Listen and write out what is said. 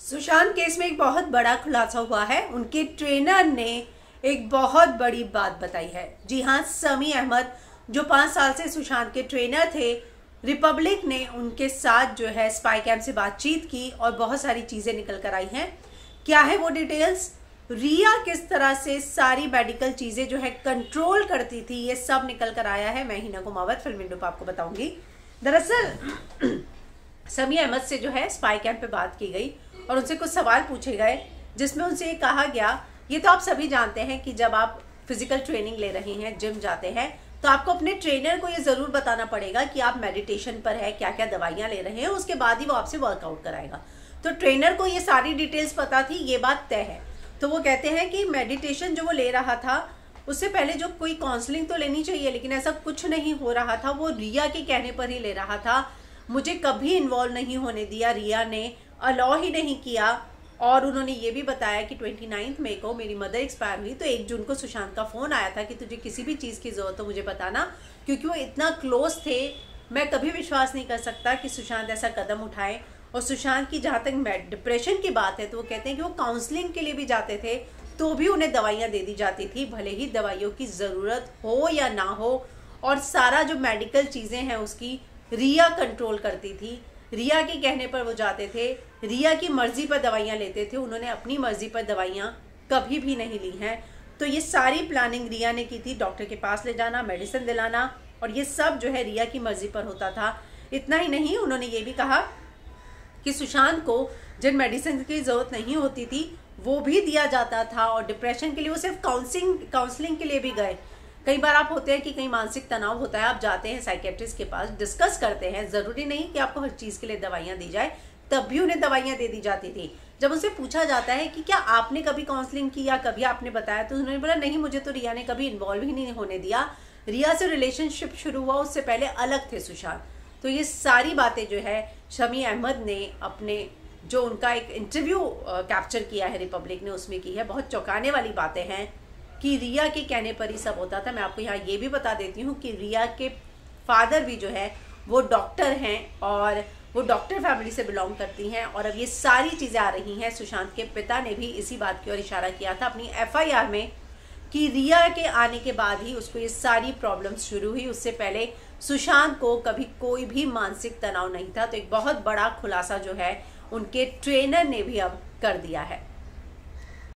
Sushant case में एक बहुत बड़ा खुलासा हुआ है। उनके ट्रेनर ने एक बहुत बड़ी बात बताई है। जी हाँ, समी अहमद जो 5 साल से सुशांत के ट्रेनर थे, रिपब्लिक ने उनके साथ जो है स्पाई कैम्प से बातचीत की और बहुत सारी चीज़ें निकल कर आई हैं। क्या है वो डिटेल्स, रिया किस तरह से सारी मेडिकल चीज़ें जो है कंट्रोल करती थी, ये सब निकल कर आया है। मैं हिना कुमावत फिल्म विंडो पर आपको बताऊंगी। दरअसल समी अहमद से जो है स्पाई कैम्प पे बात की गई और उनसे कुछ सवाल पूछे गए, जिसमें उनसे ये कहा गया, ये तो आप सभी जानते हैं कि जब आप फिजिकल ट्रेनिंग ले रहे हैं, जिम जाते हैं, तो आपको अपने ट्रेनर को ये ज़रूर बताना पड़ेगा कि आप मेडिटेशन पर है, क्या क्या दवाइयाँ ले रहे हैं, उसके बाद ही वो आपसे वर्कआउट कराएगा। तो ट्रेनर को ये सारी डिटेल्स पता थी, ये बात तय है। तो वो कहते हैं कि मेडिटेशन जो वो ले रहा था, उससे पहले जो कोई काउंसलिंग तो लेनी चाहिए, लेकिन ऐसा कुछ नहीं हो रहा था। वो रिया के कहने पर ही ले रहा था। मुझे कभी इन्वॉल्व नहीं होने दिया, रिया ने अलाउ ही नहीं किया। और उन्होंने ये भी बताया कि 29 मई को मेरी मदर एक्सपायर हुई, तो 1 जून को सुशांत का फ़ोन आया था कि तुझे किसी भी चीज़ की ज़रूरत हो मुझे बताना, क्योंकि वो इतना क्लोज थे। मैं कभी विश्वास नहीं कर सकता कि सुशांत ऐसा कदम उठाए। और सुशांत की जहाँ तक डिप्रेशन की बात है, तो वो कहते हैं कि वो काउंसलिंग के लिए भी जाते थे, तो भी उन्हें दवाइयाँ दे दी जाती थी, भले ही दवाइयों की ज़रूरत हो या ना हो। और सारा जो मेडिकल चीज़ें हैं उसकी रिया कंट्रोल करती थी। रिया के कहने पर वो जाते थे, रिया की मर्जी पर दवाइयाँ लेते थे। उन्होंने अपनी मर्जी पर दवाइयाँ कभी भी नहीं ली हैं। तो ये सारी प्लानिंग रिया ने की थी, डॉक्टर के पास ले जाना, मेडिसिन दिलाना, और ये सब जो है रिया की मर्जी पर होता था। इतना ही नहीं, उन्होंने ये भी कहा कि सुशांत को जिन मेडिसिन की ज़रूरत नहीं होती थी वो भी दिया जाता था। और डिप्रेशन के लिए वो सिर्फ काउंसलिंग के लिए भी गए। कई बार आप होते हैं कि कहीं मानसिक तनाव होता है, आप जाते हैं साइकेट्रिस्ट के पास, डिस्कस करते हैं, ज़रूरी नहीं कि आपको हर चीज़ के लिए दवाइयाँ दी जाए, तब भी उन्हें दवाइयाँ दे दी जाती थी। जब उनसे पूछा जाता है कि क्या आपने कभी काउंसलिंग की या कभी आपने बताया, तो उन्होंने बोला नहीं, मुझे तो रिया ने कभी इन्वॉल्व ही नहीं होने दिया। रिया से रिलेशनशिप शुरू हुआ, उससे पहले अलग थे सुशांत। तो ये सारी बातें जो है समी अहमद ने अपने जो उनका एक इंटरव्यू कैप्चर किया है रिपब्लिक ने, उसमें की है। बहुत चौंकाने वाली बातें हैं कि रिया के कहने पर ही सब होता था। मैं आपको यहाँ ये भी बता देती हूँ कि रिया के फादर भी जो है वो डॉक्टर हैं और वो डॉक्टर फैमिली से बिलोंग करती हैं। और अब ये सारी चीज़ें आ रही हैं। सुशांत के पिता ने भी इसी बात की ओर इशारा किया था अपनी FIR में कि रिया के आने के बाद ही उसको ये सारी प्रॉब्लम्स शुरू हुई। उससे पहले सुशांत को कभी कोई भी मानसिक तनाव नहीं था। तो एक बहुत बड़ा खुलासा जो है उनके ट्रेनर ने भी अब कर दिया है।